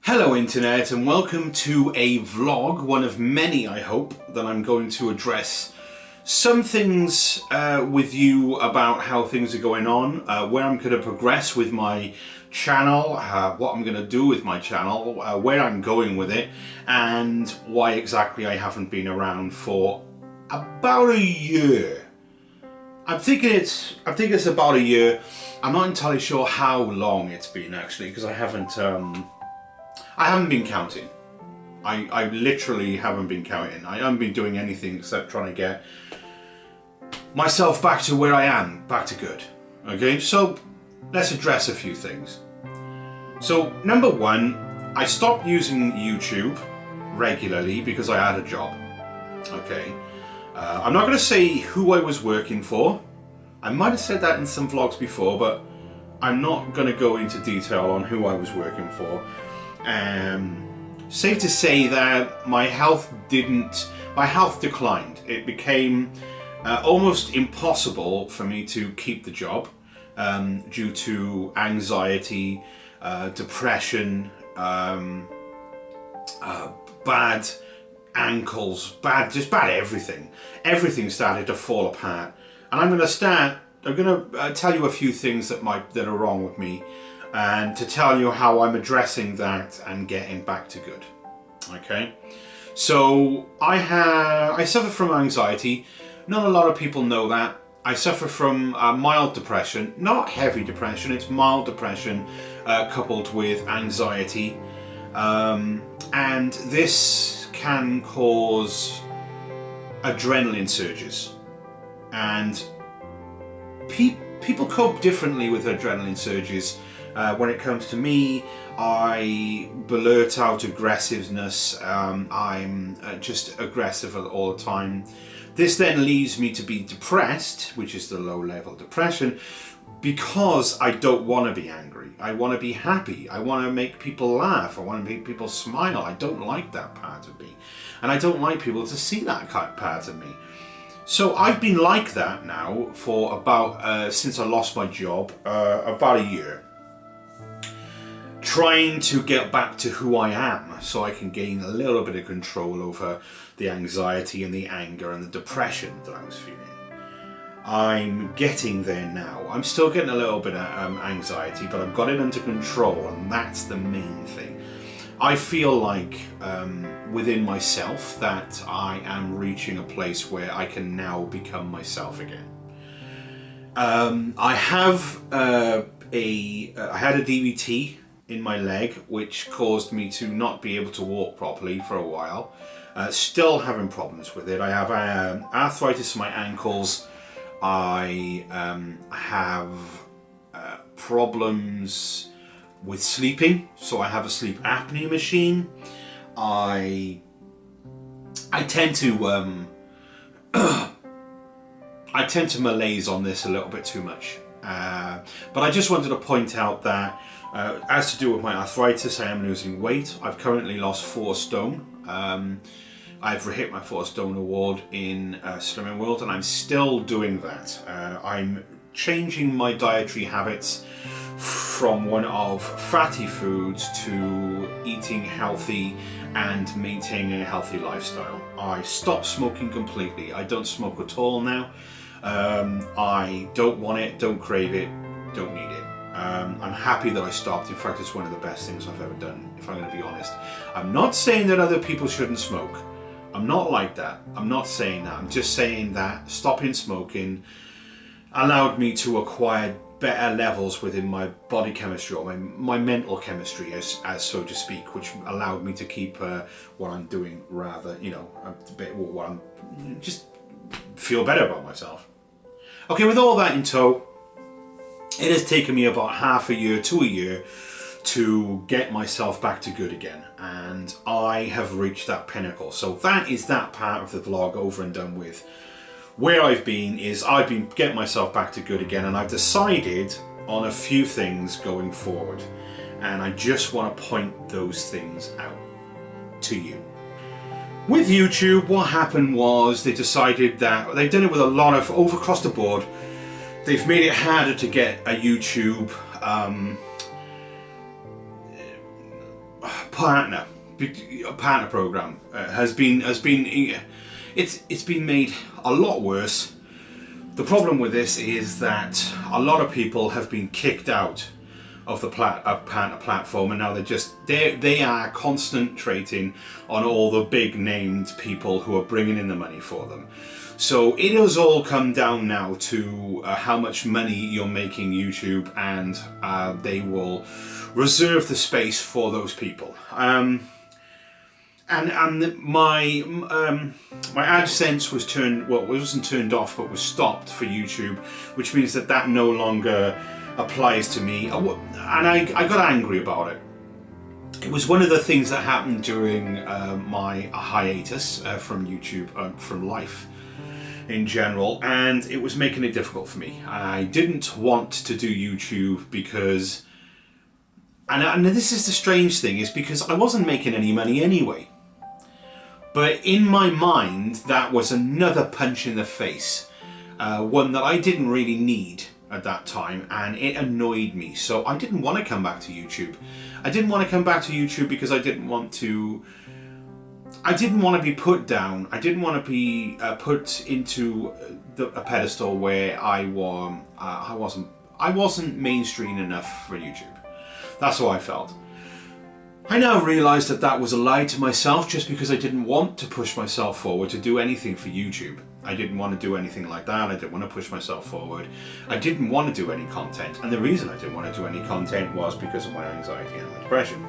Hello Internet, and welcome to a vlog, one of many I hope, that I'm going to address some things with you about how things are going on, where I'm going to progress with my channel, what I'm going to do with my channel, where I'm going with it, and why exactly I haven't been around for about a year. I'm thinking it's about a year. I'm not entirely sure how long it's been actually, because I haven't been counting. I literally haven't been counting. I haven't been doing anything except trying to get myself back to where I am, back to good. Okay, so let's address a few things. So number one, I stopped using YouTube regularly because I had a job. Okay, I'm not going to say who I was working for. I might have said that in some vlogs before, but I'm not going to go into detail on who I was working for. Safe to say that my health declined. It became almost impossible for me to keep the job due to anxiety, depression, bad ankles, bad everything. Everything started to fall apart, and I'm going to tell you a few things that are wrong with me, and to tell you how I'm addressing that and getting back to good. Okay, so I suffer from anxiety. Not a lot of people know that. I suffer from mild depression, not heavy depression. It's mild depression coupled with anxiety, and this can cause adrenaline surges, and people cope differently with adrenaline surges. When it comes to me, I blurt out aggressiveness. I'm just aggressive all the time. This then leads me to be depressed, which is the low-level depression, because I don't want to be angry. I want to be happy. I want to make people laugh. I want to make people smile. I don't like that part of me, and I don't like people to see that part of me. So I've been like that now for about since I lost my job, about a year. Trying to get back to who I am so I can gain a little bit of control over the anxiety and the anger and the depression that I was feeling. I'm getting there now. I'm still getting a little bit of anxiety, but I've got it under control, and that's the main thing. I feel like within myself that I am reaching a place where I can now become myself again. I had a DVT in my leg, which caused me to not be able to walk properly for a while. Still having problems with it. I have arthritis in my ankles. I have problems with sleeping, so I have a sleep apnea machine. I tend to malaise on this a little bit too much. But I just wanted to point out that as to do with my arthritis, I am losing weight. I've currently lost 4 stone. I've hit my 4 stone award in Slimming World, and I'm still doing that. I'm changing my dietary habits from one of fatty foods to eating healthy and maintaining a healthy lifestyle. I stopped smoking completely. I don't smoke at all now. I don't want it, don't crave it, don't need it. I'm happy that I stopped. In fact, it's one of the best things I've ever done, if I'm going to be honest. I'm not saying that other people shouldn't smoke. I'm not like that. I'm not saying that. I'm just saying that stopping smoking allowed me to acquire better levels within my body chemistry, or my mental chemistry, as so to speak, which allowed me to keep what I'm doing rather, a bit what I'm just feel better about myself. Okay, with all that in tow, it has taken me about half a year to a year to get myself back to good again, and I have reached that pinnacle. So that is that part of the vlog over and done with. Where I've been is I've been getting myself back to good again, and I've decided on a few things going forward, and I just want to point those things out to you. With YouTube, what happened was they decided that they've done it with a lot of across the board. They've made it harder to get a YouTube partner program has been it's been made a lot worse. The problem with this is that a lot of people have been kicked out of the partner platform, and now they are concentrating on all the big named people who are bringing in the money for them. So it has all come down now to how much money you're making YouTube, and they will reserve the space for those people. And my AdSense was turned, well, it wasn't turned off, but was stopped for YouTube, which means that no longer applies to me. And I got angry about it. It was one of the things that happened during my hiatus from YouTube, from life in general, and it was making it difficult for me. I didn't want to do YouTube because, and this is the strange thing, is because I wasn't making any money anyway. But in my mind, that was another punch in the face, one that I didn't really need at that time, and it annoyed me. So I didn't want to come back to YouTube. I didn't want to come back to YouTube because I didn't want to be put down. I didn't want to be put into a pedestal where I wasn't mainstream enough for YouTube. That's how I felt. I now realise that was a lie to myself, just because I didn't want to push myself forward to do anything for YouTube. I didn't want to do anything like that. I didn't want to push myself forward. I didn't want to do any content. And the reason I didn't want to do any content was because of my anxiety and my depression.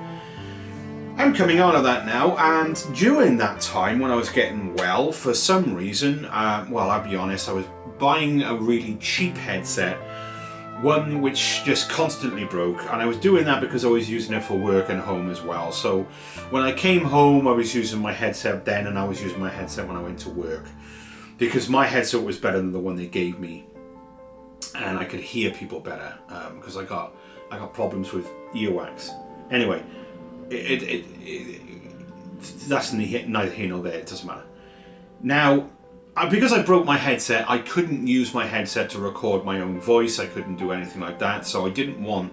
I'm coming out of that now, and during that time when I was getting well, for some reason, well, I'll be honest, I was buying a really cheap headset, one which just constantly broke, and I was doing that because I was using it for work and home as well. So when I came home, I was using my headset then, and I was using my headset when I went to work, because my headset was better than the one they gave me, and I could hear people better, because I got problems with earwax. Anyway, that's neither here nor there. It doesn't matter. Now, because I broke my headset, I couldn't use my headset to record my own voice. I couldn't do anything like that, so I didn't want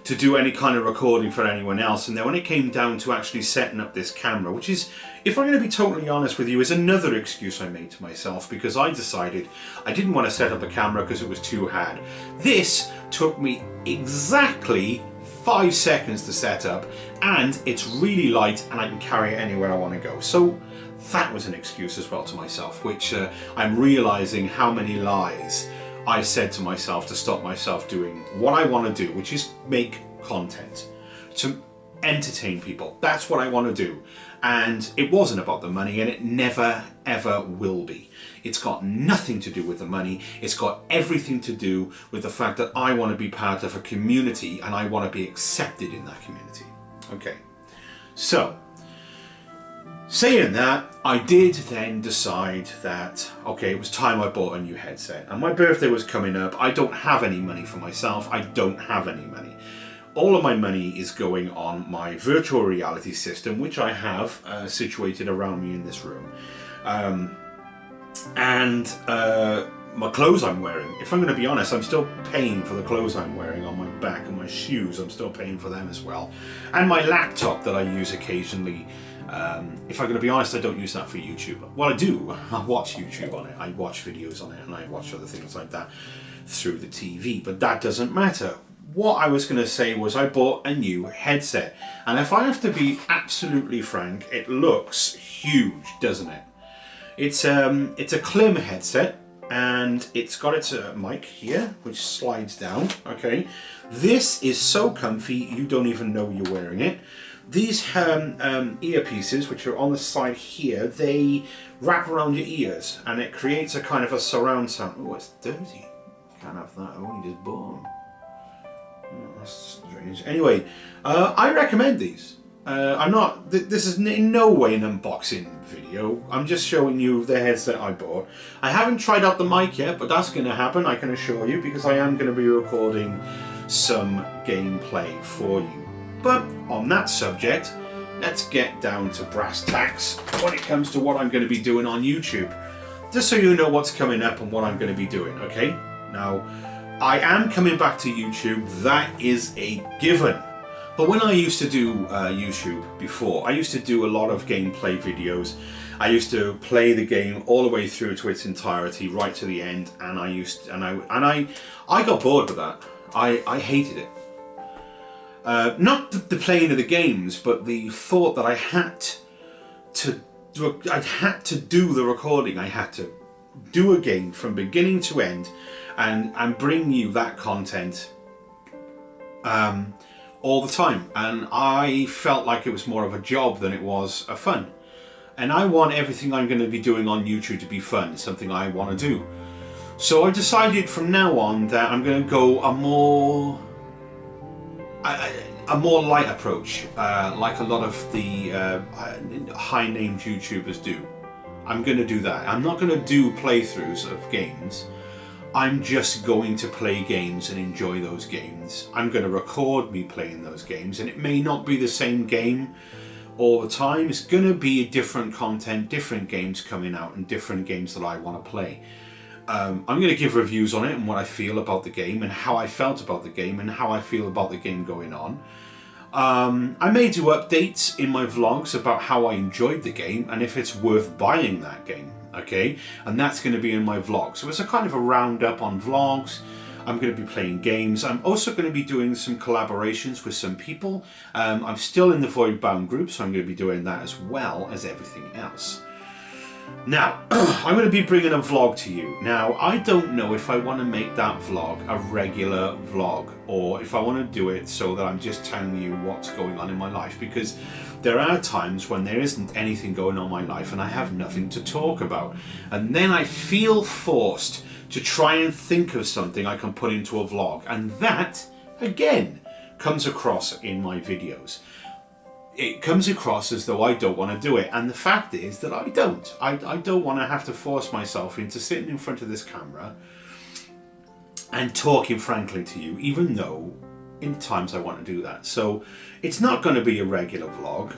to do any kind of recording for anyone else. And then when it came down to actually setting up this camera, which is, if I'm going to be totally honest with you, is another excuse I made to myself, because I decided I didn't want to set up a camera because it was too hard. This took me exactly 5 seconds to set up, and it's really light and I can carry it anywhere I want to go. So that was an excuse as well to myself, which I'm realizing how many lies I said to myself to stop myself doing what I want to do, which is make content to entertain people. That's what I want to do. And it wasn't about the money, and it never ever will be. It's got nothing to do with the money. It's got everything to do with the fact that I want to be part of a community, and I want to be accepted in that community. Okay, so saying that, I did then decide that, okay, it was time I bought a new headset. And my birthday was coming up. I don't have any money for myself. I don't have any money. All of my money is going on my virtual reality system, which I have situated around me in this room. And my clothes I'm wearing, if I'm going to be honest, I'm still paying for the clothes I'm wearing on my back, and my shoes, I'm still paying for them as well. And my laptop that I use occasionally. If I'm going to be honest, I don't use that for YouTube. Well, I do. I watch YouTube on it. I watch videos on it, and I watch other things like that through the TV. But that doesn't matter. What I was going to say was I bought a new headset. And if I have to be absolutely frank, it looks huge, doesn't it? It's a Klim headset, and it's got its mic here, which slides down. Okay, this is so comfy you don't even know you're wearing it. These earpieces, which are on the side here, they wrap around your ears, and it creates a kind of a surround sound. Oh, it's dirty. Can't have that. I only just bought them. Oh, that's strange. Anyway, I recommend these. I'm not. This is in no way an unboxing video. I'm just showing you the headset I bought. I haven't tried out the mic yet, but that's going to happen, I can assure you, because I am going to be recording some gameplay for you. But on that subject, let's get down to brass tacks when it comes to what I'm going to be doing on YouTube. Just so you know what's coming up and what I'm going to be doing, okay? Now, I am coming back to YouTube. That is a given. But when I used to do YouTube before, I used to do a lot of gameplay videos. I used to play the game all the way through to its entirety, right to the end, and I got bored with that. I hated it. Not the playing of the games, but the thought that I had to do the recording. I had to do a game from beginning to end, and bring you that content all the time. And I felt like it was more of a job than it was a fun. And I want everything I'm going to be doing on YouTube to be fun, something I want to do. So I decided from now on that I'm going to go a more light approach, like a lot of the high-named YouTubers do. I'm going to do that. I'm not going to do playthroughs of games. I'm just going to play games and enjoy those games. I'm going to record me playing those games, and it may not be the same game all the time. It's going to be different content, different games coming out, and different games that I want to play. I'm going to give reviews on it and what I feel about the game and how I felt about the game and how I feel about the game going on. I may do updates in my vlogs about how I enjoyed the game and if it's worth buying that game. Okay, and that's going to be in my vlog. So it's a kind of a roundup on vlogs. I'm going to be playing games. I'm also going to be doing some collaborations with some people. I'm still in the Voidbound group, so I'm going to be doing that as well as everything else. Now, I'm going to be bringing a vlog to you. Now, I don't know if I want to make that vlog a regular vlog, or if I want to do it so that I'm just telling you what's going on in my life, because there are times when there isn't anything going on in my life and I have nothing to talk about. And then I feel forced to try and think of something I can put into a vlog. And that, again, comes across in my videos. It comes across as though I don't want to do it. And the fact is that I don't. I don't want to have to force myself into sitting in front of this camera and talking frankly to you, even though in times I want to do that. So it's not going to be a regular vlog.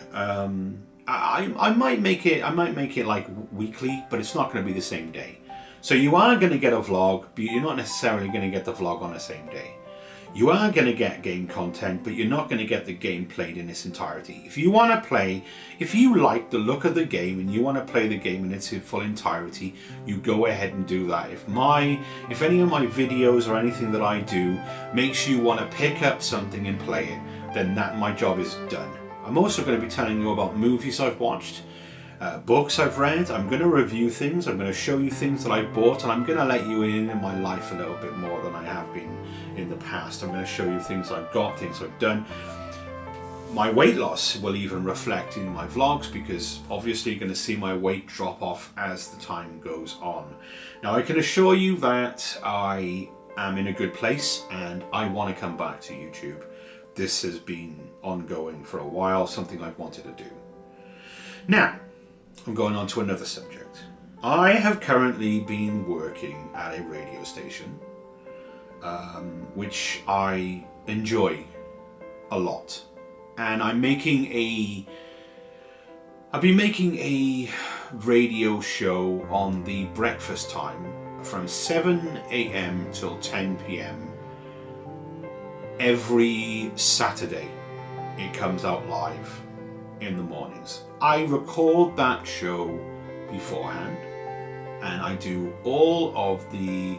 I might make it like weekly, but it's not going to be the same day. So you are going to get a vlog, but you're not necessarily going to get the vlog on the same day. You are going to get game content, but you're not going to get the game played in its entirety. If you want to play, if you like the look of the game and you want to play the game in its full entirety, you go ahead and do that. If any of my videos or anything that I do makes you want to pick up something and play it, then my job is done. I'm also going to be telling you about movies I've watched, books I've read. I'm going to review things. I'm going to show you things that I bought, and I'm going to let you in my life a little bit more than I have been in the past. I'm going to show you things I've got, things I've done. My weight loss will even reflect in my vlogs, because obviously you're going to see my weight drop off as the time goes on. Now I can assure you that I am in a good place and I want to come back to YouTube. This has been ongoing for a while, something I've wanted to do. Now, I'm going on to another subject. I have currently been working at a radio station, which I enjoy a lot. And I've been making a radio show on the breakfast time from 7 AM till 10 PM every Saturday. It comes out live in the mornings. I record that show beforehand, and I do all of the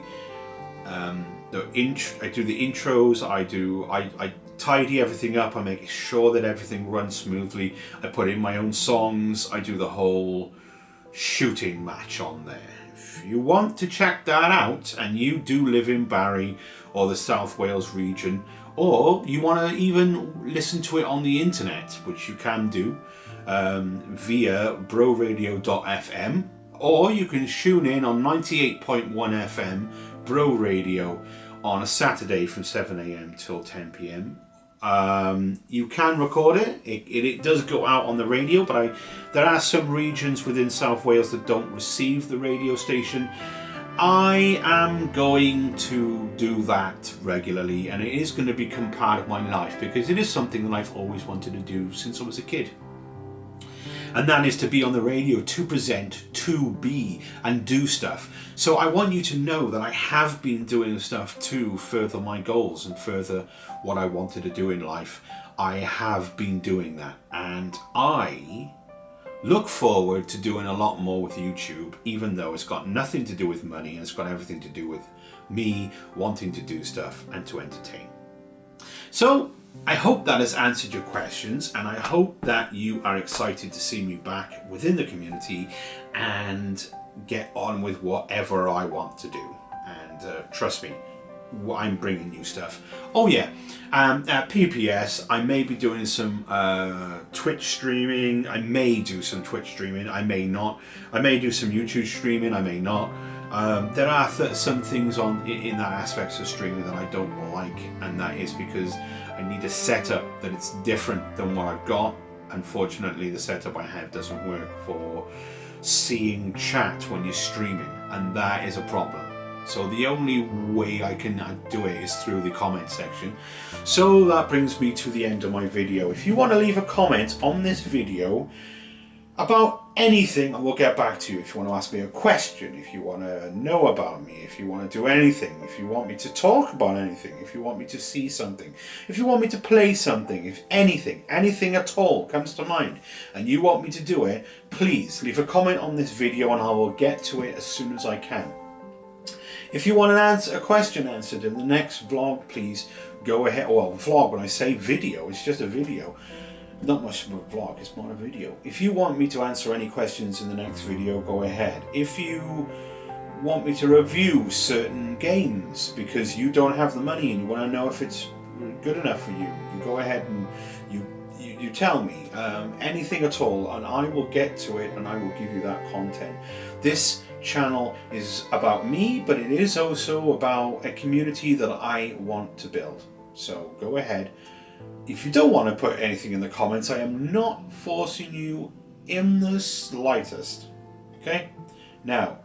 I do the intros. I tidy everything up. I make sure that everything runs smoothly. I put in my own songs. I do the whole shooting match on there. If you want to check that out, and you do live in Barry or the South Wales region, or you want to even listen to it on the internet, which you can do via broradio.fm, or you can tune in on 98.1 FM Bro Radio on a Saturday from 7 AM till 10 PM. You can record it. It does go out on the radio, but there are some regions within South Wales that don't receive the radio station. I am going to do that regularly, and it is going to become part of my life, because it is something that I've always wanted to do since I was a kid. And that is to be on the radio, to present, to be, and do stuff. So I want you to know that I have been doing stuff to further my goals and further what I wanted to do in life. I have been doing that, and I look forward to doing a lot more with YouTube, even though it's got nothing to do with money and it's got everything to do with me wanting to do stuff and to entertain. So I hope that has answered your questions, and I hope that you are excited to see me back within the community and get on with whatever I want to do. And trust me, I'm bringing you stuff. Oh yeah, at PPS I may be doing some Twitch streaming. I may do some Twitch streaming, I may not. I may do some YouTube streaming, I may not. There are some things in that aspect of streaming that I don't like, and that is because I need a setup that it's different than what I've got. Unfortunately, the setup I have doesn't work for seeing chat when you're streaming, and that is a problem. So the only way I can do it is through the comment section. So that brings me to the end of my video. If you want to leave a comment on this video about anything, I will get back to you. If you want to ask me a question, if you want to know about me, if you want to do anything, if you want me to talk about anything, if you want me to see something, if you want me to play something, if anything at all comes to mind and you want me to do it, please leave a comment on this video and I will get to it as soon as I can. If you want a question answered in the next vlog, please go ahead. Well, vlog, when I say video, it's just a video. Not much of a vlog, it's more a video. If you want me to answer any questions in the next video, go ahead. If you want me to review certain games because you don't have the money and you want to know if it's good enough for you, you go ahead and you tell me anything at all, and I will get to it and I will give you that content. This channel is about me, but it is also about a community that I want to build. So go ahead. If you don't want to put anything in the comments, I am not forcing you in the slightest. Okay? Now,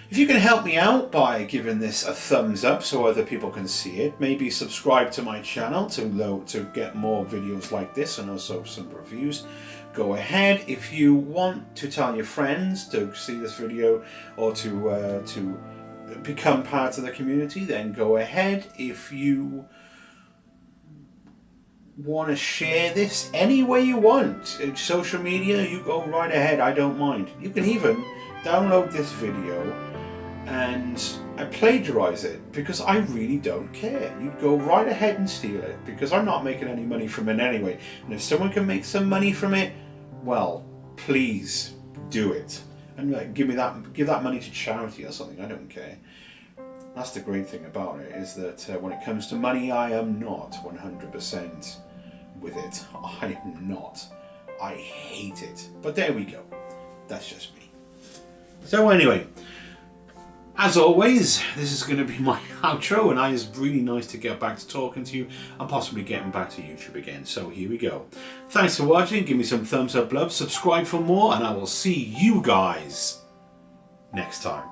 if you can help me out by giving this a thumbs up so other people can see it, maybe subscribe to my channel to get more videos like this and also some reviews, go ahead. If you want to tell your friends to see this video or to become part of the community, then go ahead. If you want to share this any way you want, in social media, you go right ahead, I don't mind. You can even download this video and I plagiarize it because I really don't care. You go right ahead and steal it because I'm not making any money from it anyway. And if someone can make some money from it, well, please do it. And give that money to charity or something, I don't care. That's the great thing about it, is that when it comes to money, I am not 100% with it. I am not. I hate it. But there we go. That's just me. So anyway, as always, this is going to be my outro, and it's really nice to get back to talking to you and possibly getting back to YouTube again. So here we go. Thanks for watching. Give me some thumbs up, love. Subscribe for more, and I will see you guys next time.